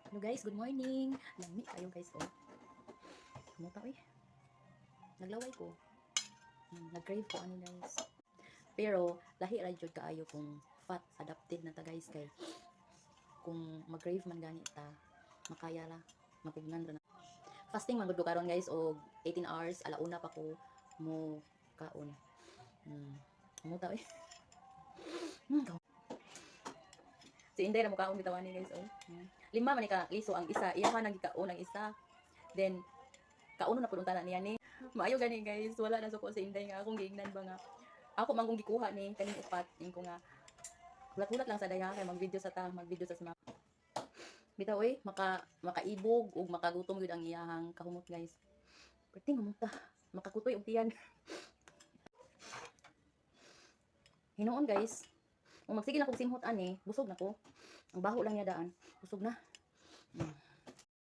Hello guys, good morning. Lami kayo guys, oh. Kumuta eh. Naglaway ko. Nag-crave ko ano guys. Pero lahi ra jud kaayo kung fat adapted na ta guys kay kung mag-crave man gani ta, makaya ra, mapugnan ra na. Fasting man gud ko karon guys og 18 hours alauna pa ko mo kaon. Kumuta eh. Si Inday na mukaon bitawan ni guys, oh. Lima man ka liso ang isa, iyahan nang gikaon ang isa. Then kauno na pud unta na niya ni. Maayo gani guys, wala na suko si Inday nga akong giingnan ba nga. Ako man kung gikuha ni kaning upat, ning ko nga hulat-hulat lang sa daya kay mag-video sa sma. Bitaw oy, makaibog ug makagutom gyud ang iyahang kahumot guys. Perting gumunta, makakutoy og tiyan. Hinoon guys, kung magsige na kog simhot ani, busog na ko. Ang baho lang niya daan, busog na.